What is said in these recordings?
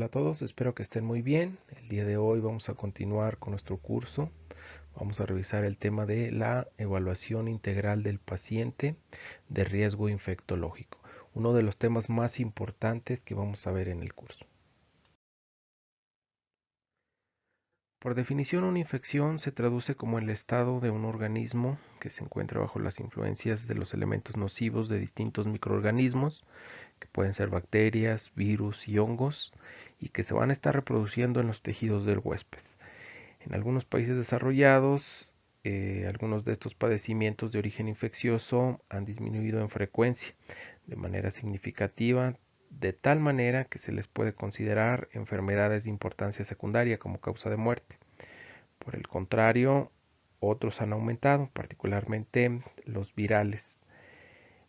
a todos, espero que estén muy bien. El día de hoy vamos a continuar con nuestro curso. Vamos a revisar el tema de la evaluación integral del paciente de riesgo infectológico, uno de los temas más importantes que vamos a ver en el curso. Por definición, una infección se traduce como el estado de un organismo que se encuentra bajo las influencias de los elementos nocivos de distintos microorganismos, que pueden ser bacterias, virus y hongos, y que se van a estar reproduciendo en los tejidos del huésped. En algunos países desarrollados, algunos de estos padecimientos de origen infeccioso han disminuido en frecuencia de manera significativa, de tal manera que se les puede considerar enfermedades de importancia secundaria como causa de muerte. Por el contrario, otros han aumentado, particularmente los virales.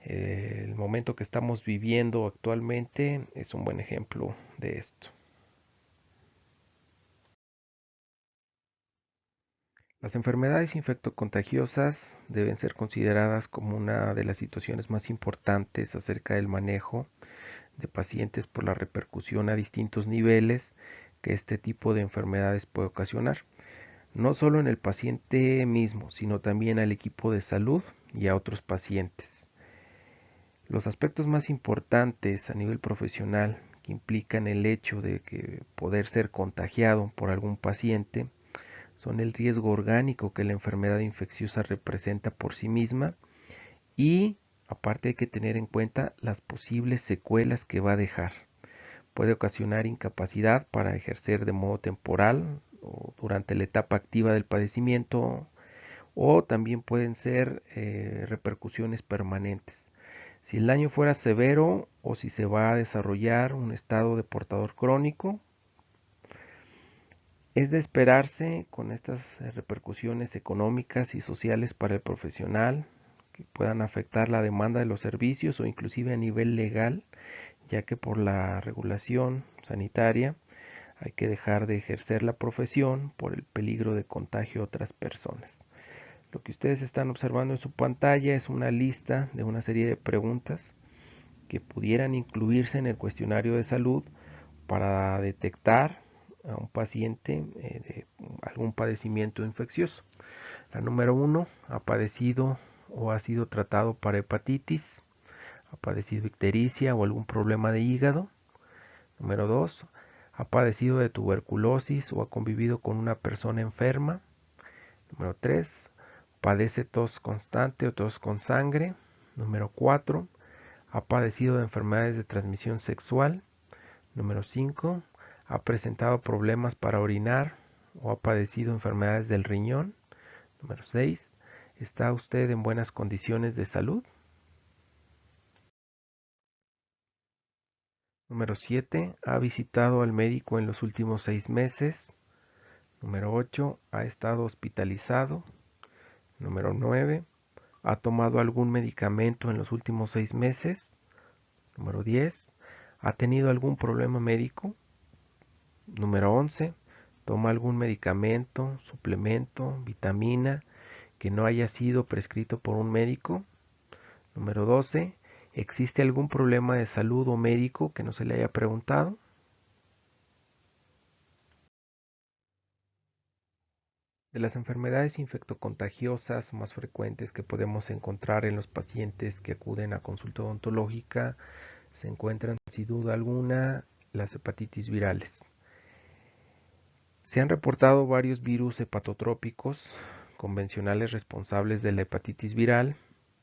El momento que estamos viviendo actualmente es un buen ejemplo de esto. Las enfermedades infectocontagiosas deben ser consideradas como una de las situaciones más importantes acerca del manejo de pacientes por la repercusión a distintos niveles que este tipo de enfermedades puede ocasionar, no solo en el paciente mismo, sino también al equipo de salud y a otros pacientes. Los aspectos más importantes a nivel profesional que implican el hecho de que poder ser contagiado por algún paciente son el riesgo orgánico que la enfermedad infecciosa representa por sí misma y aparte hay que tener en cuenta las posibles secuelas que va a dejar. Puede ocasionar incapacidad para ejercer de modo temporal o durante la etapa activa del padecimiento o también pueden ser repercusiones permanentes. Si el daño fuera severo o si se va a desarrollar un estado de portador crónico, es de esperarse con estas repercusiones económicas y sociales para el profesional que puedan afectar la demanda de los servicios o inclusive a nivel legal, ya que por la regulación sanitaria hay que dejar de ejercer la profesión por el peligro de contagio a otras personas. Lo que ustedes están observando en su pantalla es una lista de una serie de preguntas que pudieran incluirse en el cuestionario de salud para detectar a un paciente de algún padecimiento infeccioso. La número 1, ha padecido o ha sido tratado para hepatitis, ha padecido ictericia o algún problema de hígado. Número 2, ha padecido de tuberculosis o ha convivido con una persona enferma. Número 3, padece tos constante o tos con sangre. Número 4, ha padecido de enfermedades de transmisión sexual. Número 5, ha presentado problemas para orinar o ha padecido enfermedades del riñón. Número 6, ¿está usted en buenas condiciones de salud? Número 7, ¿ha visitado al médico en los últimos 6 meses? Número 8, ¿ha estado hospitalizado? Número 9, ¿ha tomado algún medicamento en los últimos 6 meses? Número 10, ¿ha tenido algún problema médico? Número 11, ¿toma algún medicamento, suplemento, vitamina que no haya sido prescrito por un médico? Número 12, ¿existe algún problema de salud o médico que no se le haya preguntado? De las enfermedades infectocontagiosas más frecuentes que podemos encontrar en los pacientes que acuden a consulta odontológica se encuentran sin duda alguna las hepatitis virales. Se han reportado varios virus hepatotrópicos convencionales responsables de la hepatitis viral,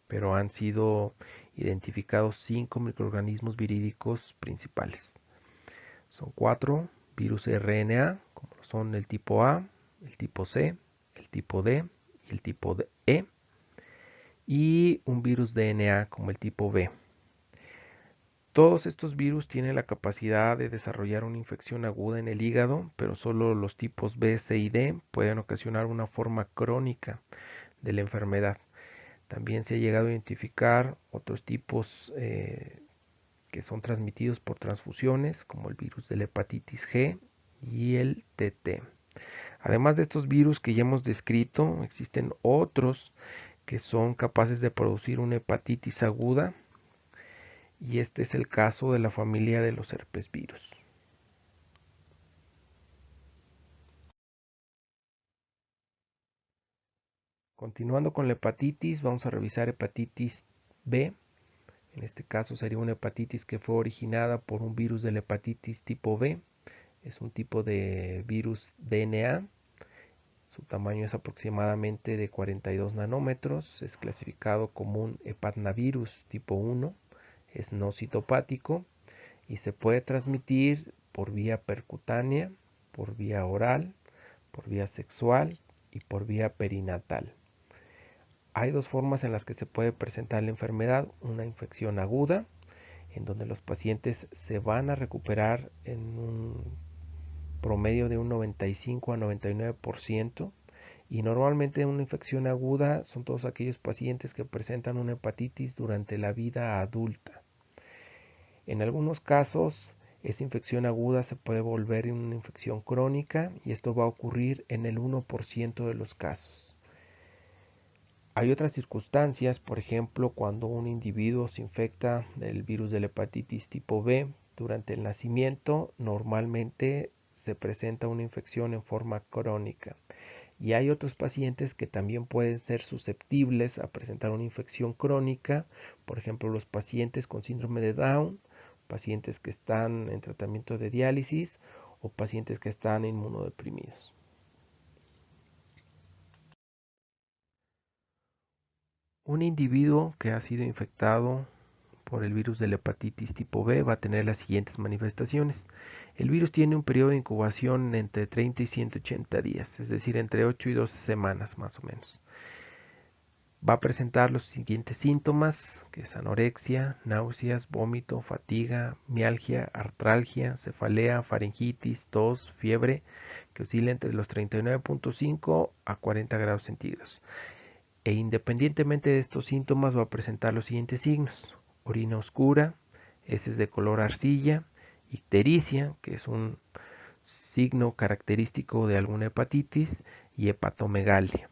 pero han sido identificados 5 microorganismos virídicos principales. Son 4 virus RNA, como son el tipo A, el tipo C, el tipo D y el tipo E, y un virus DNA como el tipo B. Todos estos virus tienen la capacidad de desarrollar una infección aguda en el hígado, pero solo los tipos B, C y D pueden ocasionar una forma crónica de la enfermedad. También se ha llegado a identificar otros tipos que son transmitidos por transfusiones, como el virus de la hepatitis G y el TT. Además de estos virus que ya hemos descrito, existen otros que son capaces de producir una hepatitis aguda, y este es el caso de la familia de los herpesvirus. Continuando con la hepatitis, vamos a revisar hepatitis B. En este caso sería una hepatitis que fue originada por un virus de la hepatitis tipo B. Es un tipo de virus DNA. Su tamaño es aproximadamente de 42 nanómetros. Es clasificado como un hepatnavirus tipo 1. Es no citopático y se puede transmitir por vía percutánea, por vía oral, por vía sexual y por vía perinatal. Hay dos formas en las que se puede presentar la enfermedad: una infección aguda, en donde los pacientes se van a recuperar en un promedio de un 95 a 99%, y normalmente una infección aguda son todos aquellos pacientes que presentan una hepatitis durante la vida adulta. En algunos casos, esa infección aguda se puede volver una infección crónica y esto va a ocurrir en el 1% de los casos. Hay otras circunstancias, por ejemplo, cuando un individuo se infecta del virus de la hepatitis tipo B durante el nacimiento, normalmente se presenta una infección en forma crónica. Y hay otros pacientes que también pueden ser susceptibles a presentar una infección crónica, por ejemplo, los pacientes con síndrome de Down, pacientes que están en tratamiento de diálisis o pacientes que están inmunodeprimidos. Un individuo que ha sido infectado por el virus de la hepatitis tipo B va a tener las siguientes manifestaciones. El virus tiene un periodo de incubación entre 30 y 180 días, es decir, entre 8 y 12 semanas más o menos. Va a presentar los siguientes síntomas, que es anorexia, náuseas, vómito, fatiga, mialgia, artralgia, cefalea, faringitis, tos, fiebre, que oscila entre los 39.5 a 40 grados centígrados. E independientemente de estos síntomas va a presentar los siguientes signos: orina oscura, heces de color arcilla, ictericia, que es un signo característico de alguna hepatitis, y hepatomegalia.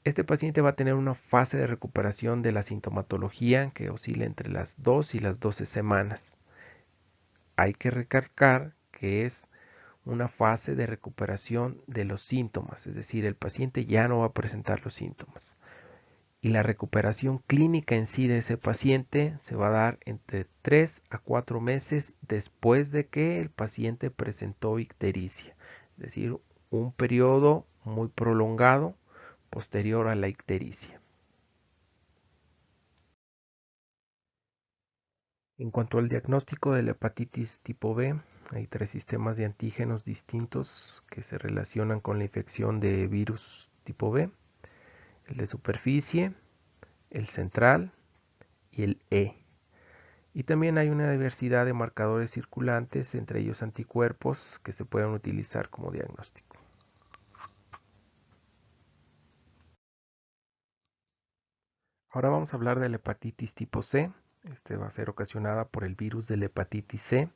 Este paciente va a tener una fase de recuperación de la sintomatología que oscila entre las 2 y las 12 semanas. Hay que recalcar que es una fase de recuperación de los síntomas, es decir, el paciente ya no va a presentar los síntomas. Y la recuperación clínica en sí de ese paciente se va a dar entre 3 a 4 meses después de que el paciente presentó ictericia, es decir, un periodo muy prolongado posterior a la ictericia. En cuanto al diagnóstico de la hepatitis tipo B, hay tres sistemas de antígenos distintos que se relacionan con la infección de virus tipo B: el de superficie, el central y el E. Y también hay una diversidad de marcadores circulantes, entre ellos anticuerpos, que se pueden utilizar como diagnóstico. Ahora vamos a hablar de la hepatitis tipo C. Este va a ser ocasionada por el virus de la hepatitis C,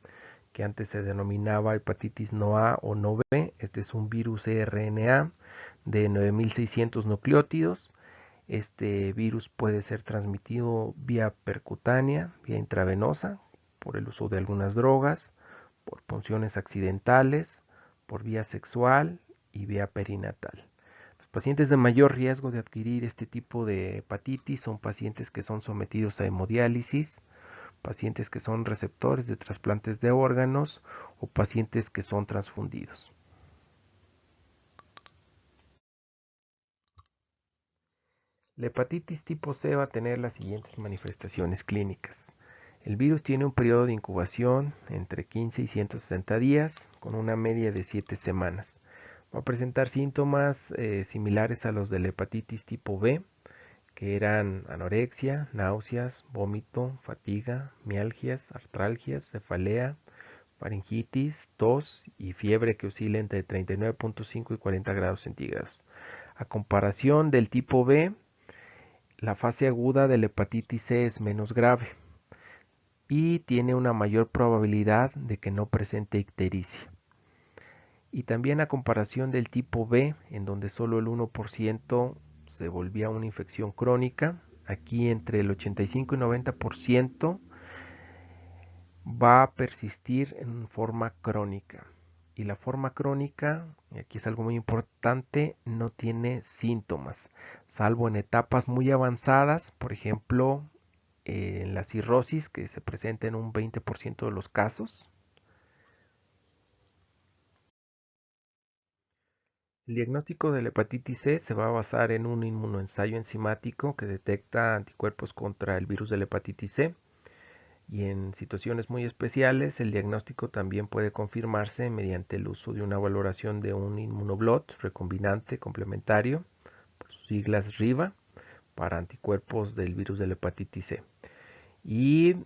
que antes se denominaba hepatitis no A o no B. Este es un virus RNA de 9600 nucleótidos. Este virus puede ser transmitido vía percutánea, vía intravenosa, por el uso de algunas drogas, por punciones accidentales, por vía sexual y vía perinatal. Los pacientes de mayor riesgo de adquirir este tipo de hepatitis son pacientes que son sometidos a hemodiálisis, pacientes que son receptores de trasplantes de órganos o pacientes que son transfundidos. La hepatitis tipo C va a tener las siguientes manifestaciones clínicas. El virus tiene un periodo de incubación entre 15 y 160 días, con una media de 7 semanas. Va a presentar síntomas similares a los de la hepatitis tipo B, que eran anorexia, náuseas, vómito, fatiga, mialgias, artralgias, cefalea, faringitis, tos y fiebre que oscila entre 39.5 y 40 grados centígrados. A comparación del tipo B, la fase aguda de la hepatitis C es menos grave y tiene una mayor probabilidad de que no presente ictericia. Y también a comparación del tipo B, en donde solo el 1% se volvía una infección crónica, aquí entre el 85 y 90% va a persistir en forma crónica. y la forma crónica, y aquí es algo muy importante, no tiene síntomas, salvo en etapas muy avanzadas, por ejemplo, en la cirrosis, que se presenta en un 20% de los casos. El diagnóstico de la hepatitis C se va a basar en un inmunoensayo enzimático que detecta anticuerpos contra el virus de la hepatitis C. Y en situaciones muy especiales, el diagnóstico también puede confirmarse mediante el uso de una valoración de un inmunoblot recombinante complementario, por sus siglas RIVA, para anticuerpos del virus de la hepatitis C. Y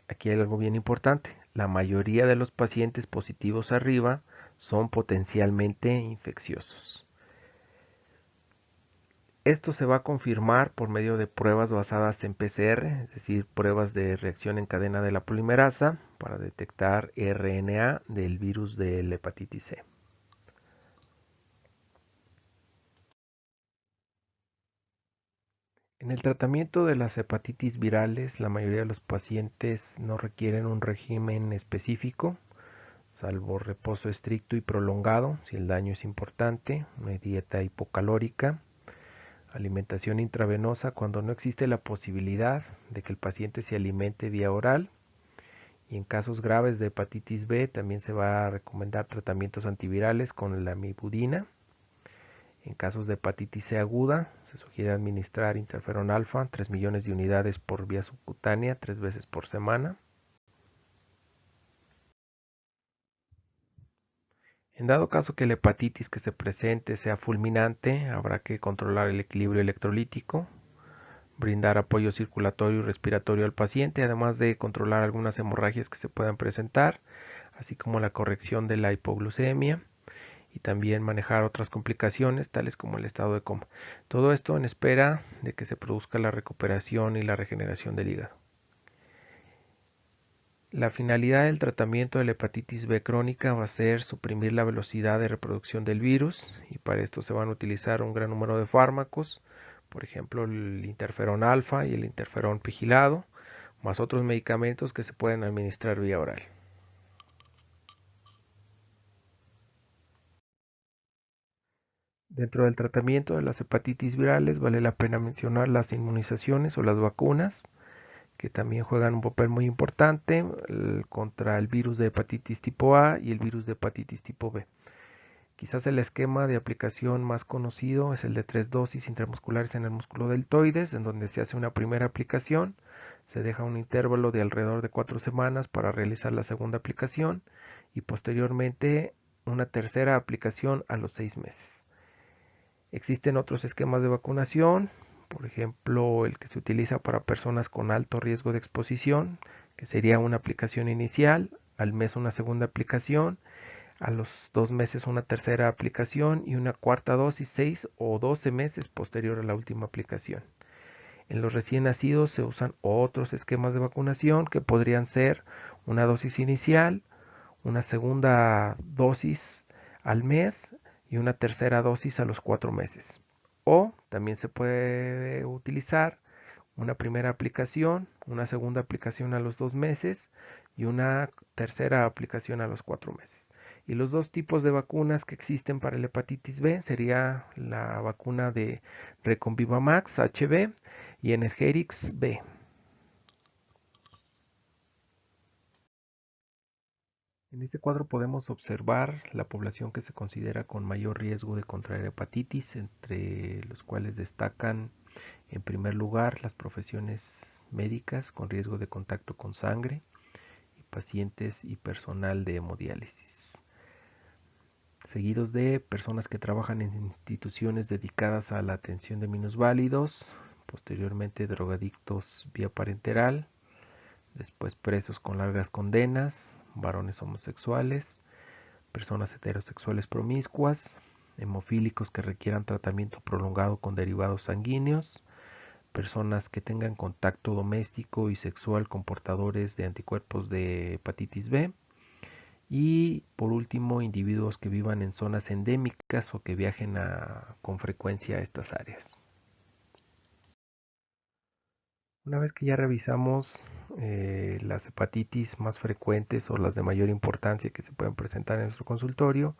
aquí hay algo bien importante: la mayoría de los pacientes positivos a RIVA son potencialmente infecciosos. Esto se va a confirmar por medio de pruebas basadas en PCR, es decir, pruebas de reacción en cadena de la polimerasa para detectar RNA del virus de la hepatitis C. En el tratamiento de las hepatitis virales, la mayoría de los pacientes no requieren un régimen específico, salvo reposo estricto y prolongado si el daño es importante, una dieta hipocalórica, alimentación intravenosa cuando no existe la posibilidad de que el paciente se alimente vía oral, y en casos graves de hepatitis B también se va a recomendar tratamientos antivirales con la lamivudina. En casos de hepatitis C aguda se sugiere administrar interferón alfa 3 millones de unidades por vía subcutánea 3 veces por semana. En dado caso que la hepatitis que se presente sea fulminante, habrá que controlar el equilibrio electrolítico, brindar apoyo circulatorio y respiratorio al paciente, además de controlar algunas hemorragias que se puedan presentar, así como la corrección de la hipoglucemia y también manejar otras complicaciones tales como el estado de coma. Todo esto en espera de que se produzca la recuperación y la regeneración del hígado. La finalidad del tratamiento de la hepatitis B crónica va a ser suprimir la velocidad de reproducción del virus, y para esto se van a utilizar un gran número de fármacos, por ejemplo el interferón alfa y el interferón pegilado, más otros medicamentos que se pueden administrar vía oral. Dentro del tratamiento de las hepatitis virales vale la pena mencionar las inmunizaciones o las vacunas, que también juegan un papel muy importante contra el virus de hepatitis tipo A y el virus de hepatitis tipo B. Quizás el esquema de aplicación más conocido es el de 3 dosis intramusculares en el músculo deltoides, en donde se hace una primera aplicación, se deja un intervalo de alrededor de 4 semanas para realizar la segunda aplicación y posteriormente una tercera aplicación a los 6 meses. Existen otros esquemas de vacunación, por ejemplo el que se utiliza para personas con alto riesgo de exposición, que sería una aplicación inicial, al mes una segunda aplicación, a los 2 meses una tercera aplicación y una cuarta dosis 6 o 12 meses posterior a la última aplicación. En los recién nacidos se usan otros esquemas de vacunación que podrían ser una dosis inicial, una segunda dosis al mes y una tercera dosis a los 4 meses. O también se puede utilizar una primera aplicación, una segunda aplicación a los 2 meses y una tercera aplicación a los 4 meses. Y los dos tipos de vacunas que existen para la hepatitis B sería la vacuna de Recombivamax HB y Energerix B. En este cuadro podemos observar la población que se considera con mayor riesgo de contraer hepatitis, entre los cuales destacan en primer lugar las profesiones médicas con riesgo de contacto con sangre y pacientes y personal de hemodiálisis, seguidos de personas que trabajan en instituciones dedicadas a la atención de minusválidos, posteriormente drogadictos vía parenteral, después presos con largas condenas, varones homosexuales, personas heterosexuales promiscuas, hemofílicos que requieran tratamiento prolongado con derivados sanguíneos, personas que tengan contacto doméstico y sexual con portadores de anticuerpos de hepatitis B, y por último individuos que vivan en zonas endémicas o que viajen con frecuencia a estas áreas. Una vez que ya revisamos las hepatitis más frecuentes o las de mayor importancia que se pueden presentar en nuestro consultorio,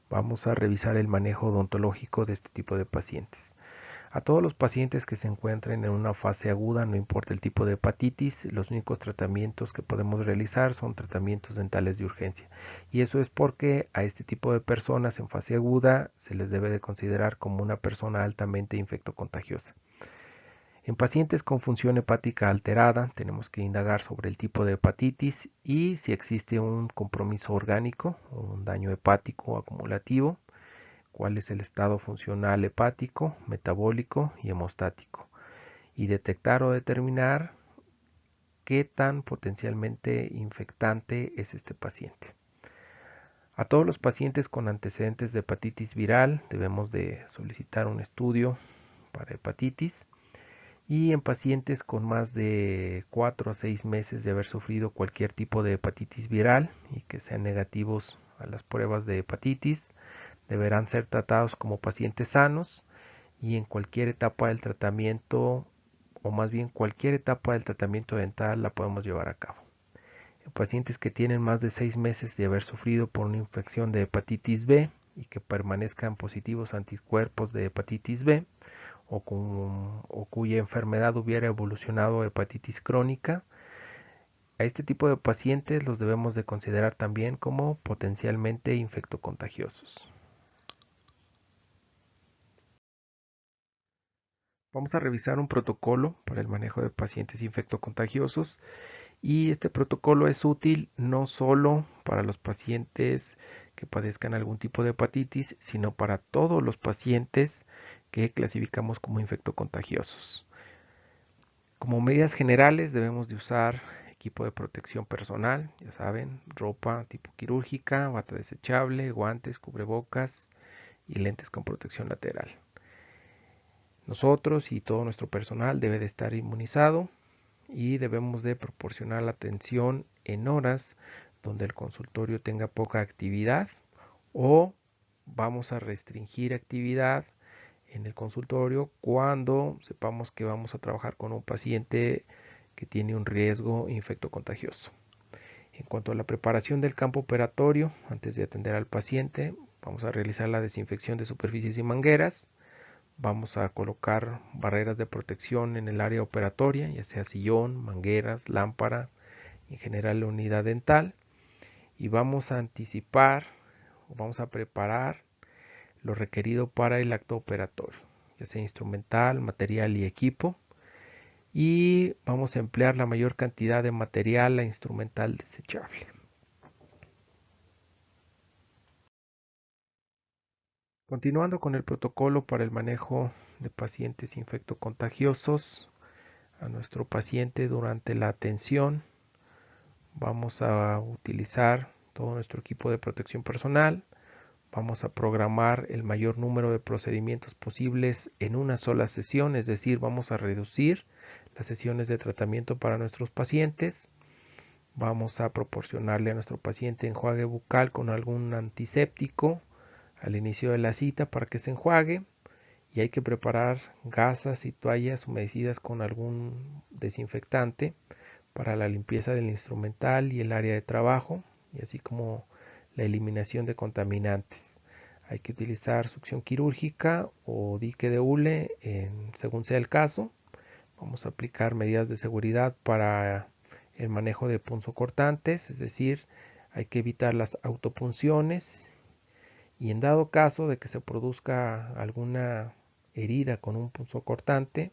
vamos a revisar el manejo odontológico de este tipo de pacientes. A todos los pacientes que se encuentren en una fase aguda, no importa el tipo de hepatitis, los únicos tratamientos que podemos realizar son tratamientos dentales de urgencia. Y eso es porque a este tipo de personas en fase aguda se les debe de considerar como una persona altamente infectocontagiosa. En pacientes con función hepática alterada, tenemos que indagar sobre el tipo de hepatitis y si existe un compromiso orgánico o un daño hepático acumulativo, cuál es el estado funcional hepático, metabólico y hemostático, y detectar o determinar qué tan potencialmente infectante es este paciente. A todos los pacientes con antecedentes de hepatitis viral debemos de solicitar un estudio para hepatitis. Y en pacientes con más de 4 a 6 meses de haber sufrido cualquier tipo de hepatitis viral y que sean negativos a las pruebas de hepatitis, deberán ser tratados como pacientes sanos y en cualquier etapa del tratamiento, o más bien cualquier etapa del tratamiento dental la podemos llevar a cabo. En pacientes que tienen más de 6 meses de haber sufrido por una infección de hepatitis B y que permanezcan positivos anticuerpos de hepatitis B, o cuya enfermedad hubiera evolucionado a hepatitis crónica, a este tipo de pacientes los debemos de considerar también como potencialmente infectocontagiosos. Vamos a revisar un protocolo para el manejo de pacientes infectocontagiosos y este protocolo es útil no solo para los pacientes que padezcan algún tipo de hepatitis, sino para todos los pacientes que clasificamos como infectocontagiosos. Como medidas generales debemos de usar equipo de protección personal, ya saben, ropa tipo quirúrgica, bata desechable, guantes, cubrebocas y lentes con protección lateral. Nosotros y todo nuestro personal debe de estar inmunizado y debemos de proporcionar la atención en horas donde el consultorio tenga poca actividad o vamos a restringir actividad en el consultorio cuando sepamos que vamos a trabajar con un paciente que tiene un riesgo infectocontagioso. En cuanto a la preparación del campo operatorio, antes de atender al paciente, vamos a realizar la desinfección de superficies y mangueras. Vamos a colocar barreras de protección en el área operatoria, ya sea sillón, mangueras, lámpara, en general la unidad dental. Y vamos a anticipar o vamos a preparar lo requerido para el acto operatorio, ya sea instrumental, material y equipo. Y vamos a emplear la mayor cantidad de material e instrumental desechable. Continuando con el protocolo para el manejo de pacientes infectocontagiosos, a nuestro paciente durante la atención vamos a utilizar todo nuestro equipo de protección personal, vamos a programar el mayor número de procedimientos posibles en una sola sesión, es decir, vamos a reducir las sesiones de tratamiento para nuestros pacientes. Vamos a proporcionarle a nuestro paciente enjuague bucal con algún antiséptico al inicio de la cita para que se enjuague y hay que preparar gasas y toallas humedecidas con algún desinfectante para la limpieza del instrumental y el área de trabajo y así como la eliminación de contaminantes. Hay que utilizar succión quirúrgica o dique de hule según sea el caso. Vamos a aplicar medidas de seguridad para el manejo de punzocortantes, es decir, hay que evitar las autopunciones y en dado caso de que se produzca alguna herida con un punzocortante,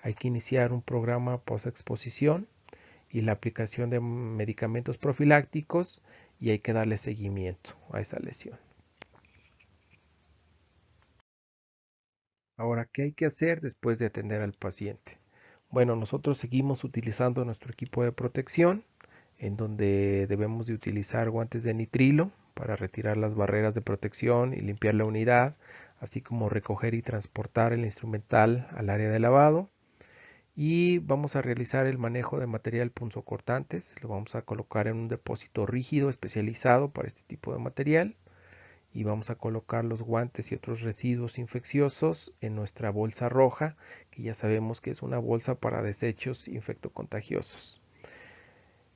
hay que iniciar un programa post-exposición y la aplicación de medicamentos profilácticos y hay que darle seguimiento a esa lesión. Ahora, ¿qué hay que hacer después de atender al paciente? Bueno, nosotros seguimos utilizando nuestro equipo de protección, en donde debemos de utilizar guantes de nitrilo para retirar las barreras de protección y limpiar la unidad, así como recoger y transportar el instrumental al área de lavado. Y vamos a realizar el manejo de material punzocortantes, lo vamos a colocar en un depósito rígido especializado para este tipo de material y vamos a colocar los guantes y otros residuos infecciosos en nuestra bolsa roja, que ya sabemos que es una bolsa para desechos infectocontagiosos.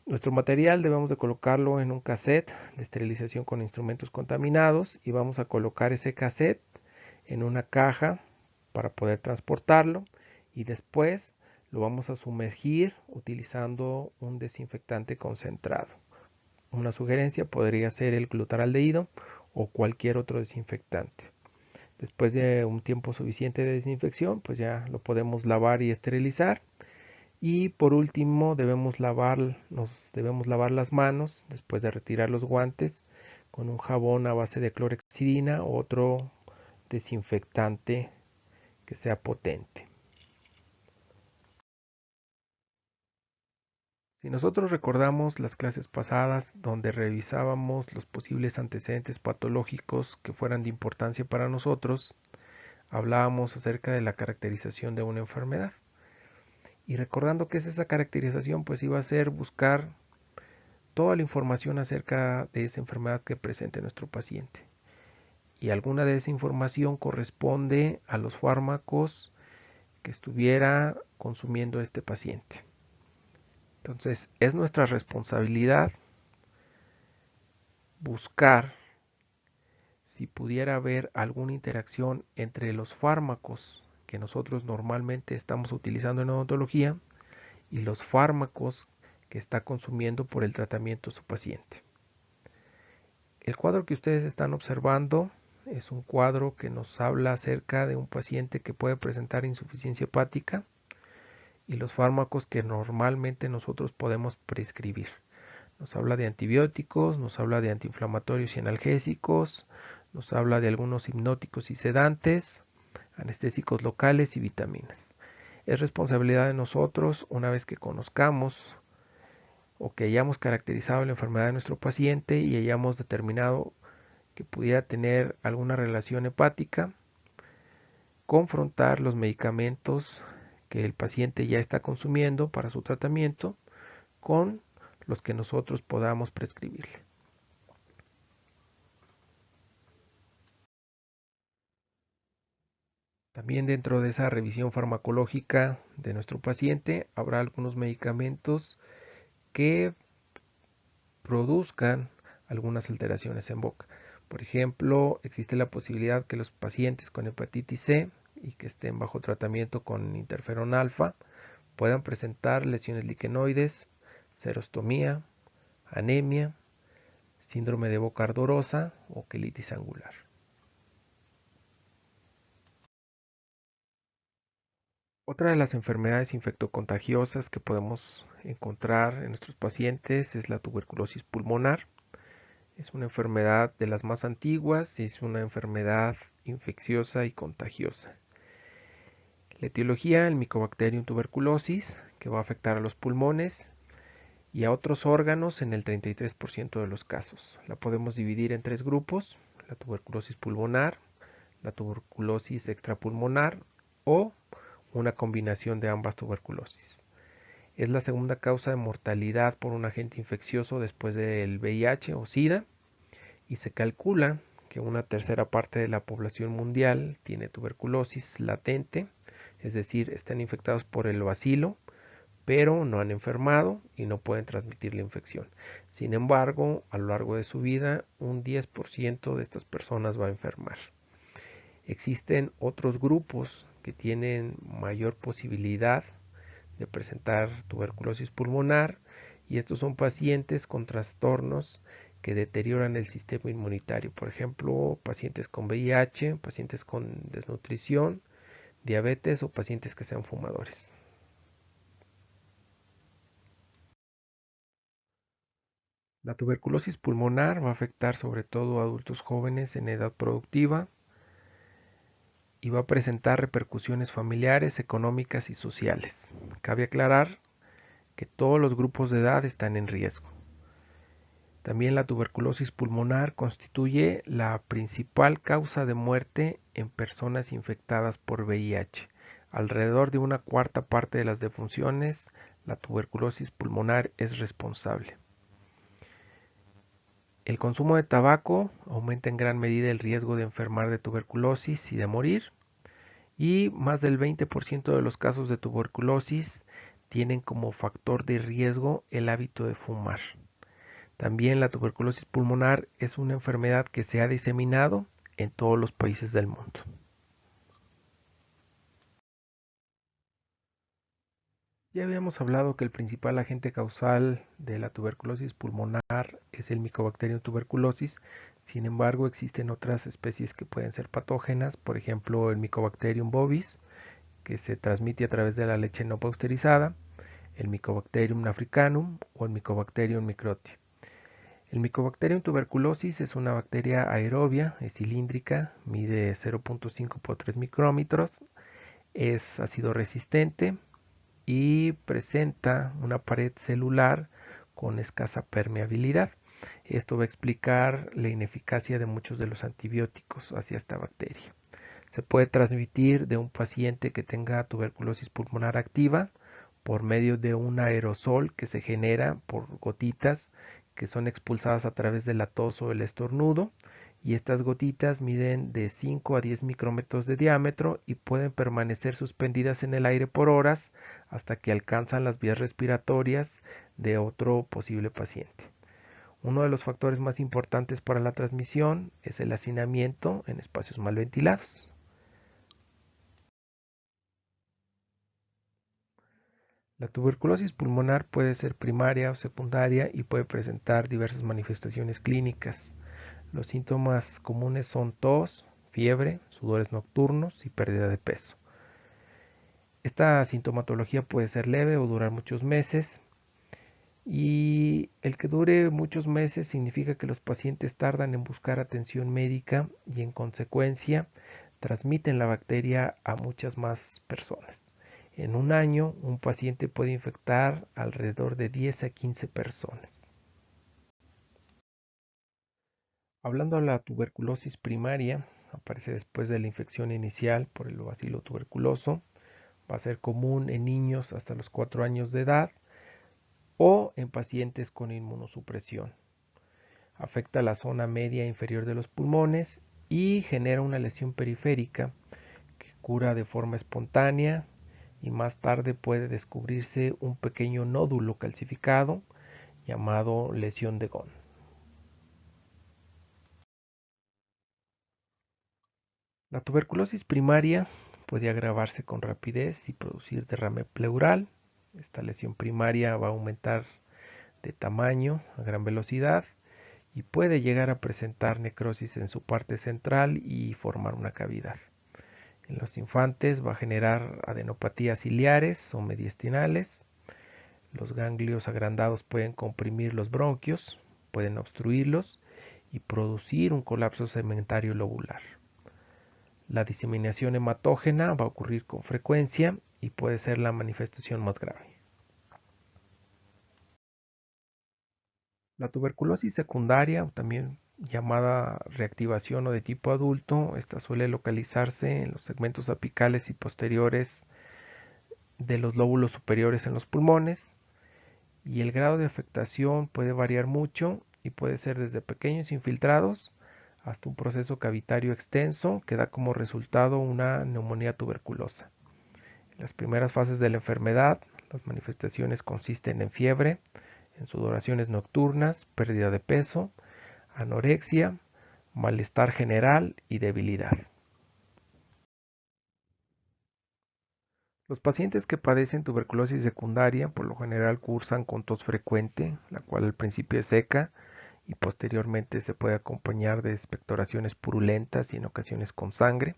Nuestro material debemos de colocarlo en un cassette de esterilización con instrumentos contaminados y vamos a colocar ese cassette en una caja para poder transportarlo y después lo vamos a sumergir utilizando un desinfectante concentrado. Una sugerencia podría ser el glutaraldehído o cualquier otro desinfectante. Después de un tiempo suficiente de desinfección, pues ya lo podemos lavar y esterilizar. Y por último, nos debemos lavar las manos después de retirar los guantes con un jabón a base de clorhexidina o otro desinfectante que sea potente. Si nosotros recordamos las clases pasadas donde revisábamos los posibles antecedentes patológicos que fueran de importancia para nosotros, hablábamos acerca de la caracterización de una enfermedad. Y recordando que es esa caracterización, pues iba a ser buscar toda la información acerca de esa enfermedad que presente nuestro paciente. Y alguna de esa información corresponde a los fármacos que estuviera consumiendo este paciente. Entonces, es nuestra responsabilidad buscar si pudiera haber alguna interacción entre los fármacos que nosotros normalmente estamos utilizando en odontología y los fármacos que está consumiendo por el tratamiento de su paciente. El cuadro que ustedes están observando es un cuadro que nos habla acerca de un paciente que puede presentar insuficiencia hepática y los fármacos que normalmente nosotros podemos prescribir. Nos habla de antibióticos, nos habla de antiinflamatorios y analgésicos, nos habla de algunos hipnóticos y sedantes, anestésicos locales y vitaminas. Es responsabilidad de nosotros, una vez que conozcamos o que hayamos caracterizado la enfermedad de nuestro paciente y hayamos determinado que pudiera tener alguna relación hepática, confrontar los medicamentos que el paciente ya está consumiendo para su tratamiento con los que nosotros podamos prescribirle. También dentro de esa revisión farmacológica de nuestro paciente habrá algunos medicamentos que produzcan algunas alteraciones en boca. Por ejemplo, existe la posibilidad que los pacientes con hepatitis C y que estén bajo tratamiento con interferón alfa puedan presentar lesiones liquenoides, xerostomía, anemia, síndrome de boca ardorosa o quelitis angular. Otra de las enfermedades infectocontagiosas que podemos encontrar en nuestros pacientes es la tuberculosis pulmonar. Es una enfermedad de las más antiguas y es una enfermedad infecciosa y contagiosa. La etiología, el Mycobacterium tuberculosis, que va a afectar a los pulmones y a otros órganos en el 33% de los casos. La podemos dividir en tres grupos: la tuberculosis pulmonar, la tuberculosis extrapulmonar o una combinación de ambas tuberculosis. Es la segunda causa de mortalidad por un agente infeccioso después del VIH o SIDA y se calcula que una tercera parte de la población mundial tiene tuberculosis latente, es decir, están infectados por el bacilo, pero no han enfermado y no pueden transmitir la infección. Sin embargo, a lo largo de su vida, un 10% de estas personas va a enfermar. Existen otros grupos que tienen mayor posibilidad de presentar tuberculosis pulmonar y estos son pacientes con trastornos que deterioran el sistema inmunitario. Por ejemplo, pacientes con VIH, pacientes con desnutrición, diabetes o pacientes que sean fumadores. La tuberculosis pulmonar va a afectar sobre todo a adultos jóvenes en edad productiva y va a presentar repercusiones familiares, económicas y sociales. Cabe aclarar que todos los grupos de edad están en riesgo. También la tuberculosis pulmonar constituye la principal causa de muerte en personas infectadas por VIH. Alrededor de una cuarta parte de las defunciones, la tuberculosis pulmonar es responsable. El consumo de tabaco aumenta en gran medida el riesgo de enfermar de tuberculosis y de morir, y más del 20% de los casos de tuberculosis tienen como factor de riesgo el hábito de fumar. También la tuberculosis pulmonar es una enfermedad que se ha diseminado en todos los países del mundo. Ya habíamos hablado que el principal agente causal de la tuberculosis pulmonar es el Mycobacterium tuberculosis. Sin embargo, existen otras especies que pueden ser patógenas, por ejemplo el Mycobacterium bovis, que se transmite a través de la leche no pasteurizada, el Mycobacterium africanum o el Mycobacterium microtia. El Mycobacterium tuberculosis es una bacteria aerobia, es cilíndrica, mide 0.5 por 3 micrómetros, es ácido resistente y presenta una pared celular con escasa permeabilidad. Esto va a explicar la ineficacia de muchos de los antibióticos hacia esta bacteria. Se puede transmitir de un paciente que tenga tuberculosis pulmonar activa por medio de un aerosol que se genera por gotitas que son expulsadas a través de la tos o el estornudo, y estas gotitas miden de 5 a 10 micrómetros de diámetro y pueden permanecer suspendidas en el aire por horas hasta que alcanzan las vías respiratorias de otro posible paciente. Uno de los factores más importantes para la transmisión es el hacinamiento en espacios mal ventilados. La tuberculosis pulmonar puede ser primaria o secundaria y puede presentar diversas manifestaciones clínicas. Los síntomas comunes son tos, fiebre, sudores nocturnos y pérdida de peso. Esta sintomatología puede ser leve o durar muchos meses, y el que dure muchos meses significa que los pacientes tardan en buscar atención médica y en consecuencia transmiten la bacteria a muchas más personas. En un año, un paciente puede infectar alrededor de 10 a 15 personas. Hablando de la tuberculosis primaria, aparece después de la infección inicial por el bacilo tuberculoso. Va a ser común en niños hasta los 4 años de edad o en pacientes con inmunosupresión. Afecta la zona media e inferior de los pulmones y genera una lesión periférica que cura de forma espontánea, y más tarde puede descubrirse un pequeño nódulo calcificado llamado lesión de Gone. La tuberculosis primaria puede agravarse con rapidez y producir derrame pleural. Esta lesión primaria va a aumentar de tamaño a gran velocidad y puede llegar a presentar necrosis en su parte central y formar una cavidad. En los infantes va a generar adenopatías ciliares o mediastinales. Los ganglios agrandados pueden comprimir los bronquios, pueden obstruirlos y producir un colapso segmentario lobular. La diseminación hematógena va a ocurrir con frecuencia y puede ser la manifestación más grave. La tuberculosis secundaria, también llamada reactivación o de tipo adulto, esta suele localizarse en los segmentos apicales y posteriores de los lóbulos superiores en los pulmones, y el grado de afectación puede variar mucho y puede ser desde pequeños infiltrados hasta un proceso cavitario extenso que da como resultado una neumonía tuberculosa. En las primeras fases de la enfermedad, las manifestaciones consisten en fiebre, en sudoraciones nocturnas, pérdida de peso, anorexia, malestar general y debilidad. Los pacientes que padecen tuberculosis secundaria por lo general cursan con tos frecuente, la cual al principio es seca y posteriormente se puede acompañar de expectoraciones purulentas y en ocasiones con sangre.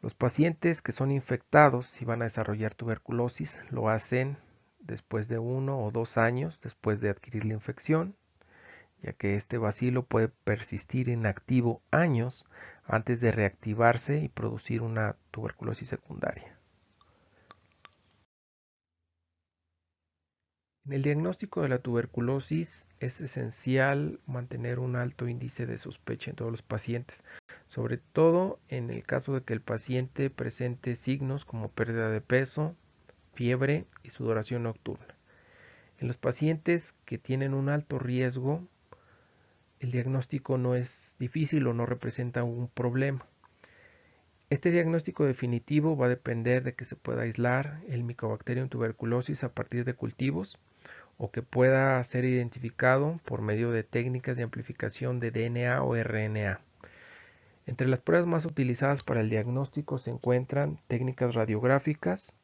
Los pacientes que son infectados y van a desarrollar tuberculosis lo hacen después de 1 o 2 años después de adquirir la infección, ya que este bacilo puede persistir inactivo años antes de reactivarse y producir una tuberculosis secundaria. En el diagnóstico de la tuberculosis es esencial mantener un alto índice de sospecha en todos los pacientes, sobre todo en el caso de que el paciente presente signos como pérdida de peso, fiebre y sudoración nocturna. En los pacientes que tienen un alto riesgo el diagnóstico no es difícil o no representa un problema. Este diagnóstico definitivo va a depender de que se pueda aislar el Mycobacterium tuberculosis a partir de cultivos o que pueda ser identificado por medio de técnicas de amplificación de DNA o RNA. Entre las pruebas más utilizadas para el diagnóstico se encuentran técnicas radiográficas,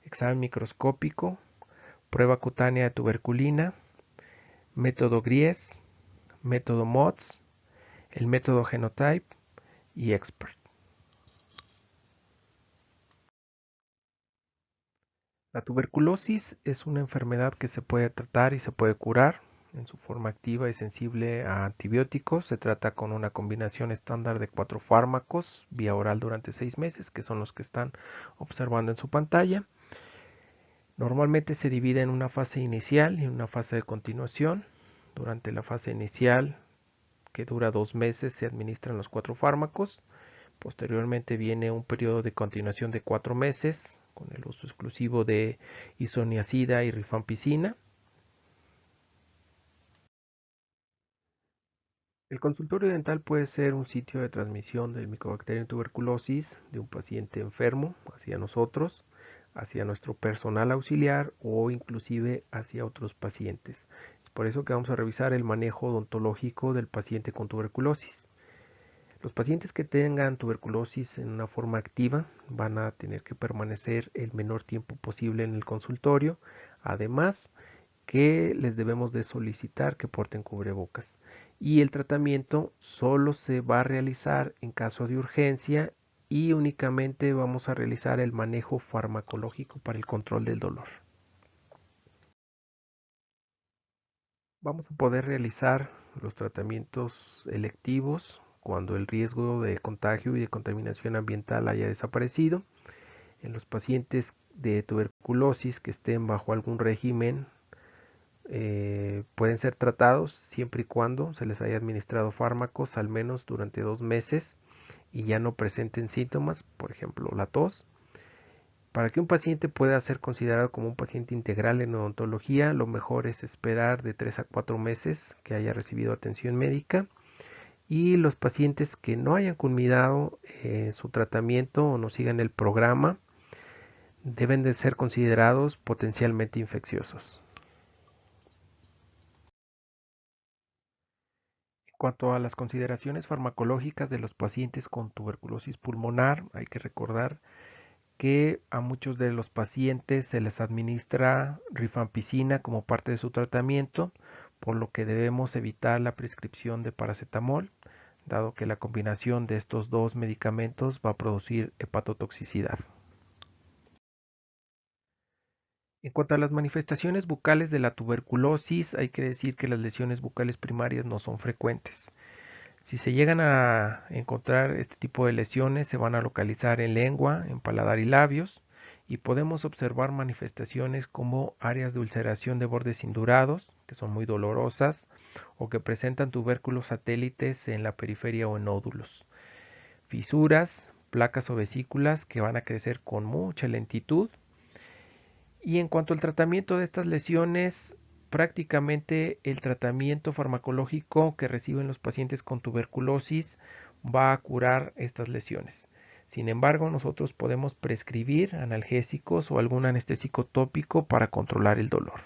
examen microscópico, prueba cutánea de tuberculina, método Gries, método MOTS, el método Genotype y Expert. La tuberculosis es una enfermedad que se puede tratar y se puede curar. En su forma activa y sensible a antibióticos, se trata con una combinación estándar de 4 fármacos vía oral durante 6 meses, que son los que están observando en su pantalla. Normalmente se divide en una fase inicial y una fase de continuación. Durante la fase inicial, que dura 2 meses, se administran los 4 fármacos. Posteriormente viene un periodo de continuación de 4 meses con el uso exclusivo de isoniazida y rifampicina. El consultorio dental puede ser un sitio de transmisión del Mycobacterium tuberculosis de un paciente enfermo hacia nosotros, hacia nuestro personal auxiliar o inclusive hacia otros pacientes. Es por eso que vamos a revisar el manejo odontológico del paciente con tuberculosis. Los pacientes que tengan tuberculosis en una forma activa van a tener que permanecer el menor tiempo posible en el consultorio. Además, que les debemos de solicitar que porten cubrebocas. Y el tratamiento solo se va a realizar en caso de urgencia y únicamente vamos a realizar el manejo farmacológico para el control del dolor. Vamos a poder realizar los tratamientos electivos cuando el riesgo de contagio y de contaminación ambiental haya desaparecido. En los pacientes de tuberculosis que estén bajo algún régimen pueden ser tratados siempre y cuando se les haya administrado fármacos al menos durante 2 meses y ya no presenten síntomas, por ejemplo la tos. Para que un paciente pueda ser considerado como un paciente integral en odontología, lo mejor es esperar de 3 a 4 meses que haya recibido atención médica. Y los pacientes que no hayan culminado su tratamiento o no sigan el programa deben de ser considerados potencialmente infecciosos. En cuanto a las consideraciones farmacológicas de los pacientes con tuberculosis pulmonar, hay que recordar que a muchos de los pacientes se les administra rifampicina como parte de su tratamiento, por lo que debemos evitar la prescripción de paracetamol, dado que la combinación de estos dos medicamentos va a producir hepatotoxicidad. En cuanto a las manifestaciones bucales de la tuberculosis, hay que decir que las lesiones bucales primarias no son frecuentes. Si se llegan a encontrar este tipo de lesiones, se van a localizar en lengua, en paladar y labios, y podemos observar manifestaciones como áreas de ulceración de bordes indurados, que son muy dolorosas, o que presentan tubérculos satélites en la periferia o en nódulos, fisuras, placas o vesículas que van a crecer con mucha lentitud. Y en cuanto al tratamiento de estas lesiones, prácticamente el tratamiento farmacológico que reciben los pacientes con tuberculosis va a curar estas lesiones. Sin embargo, nosotros podemos prescribir analgésicos o algún anestésico tópico para controlar el dolor.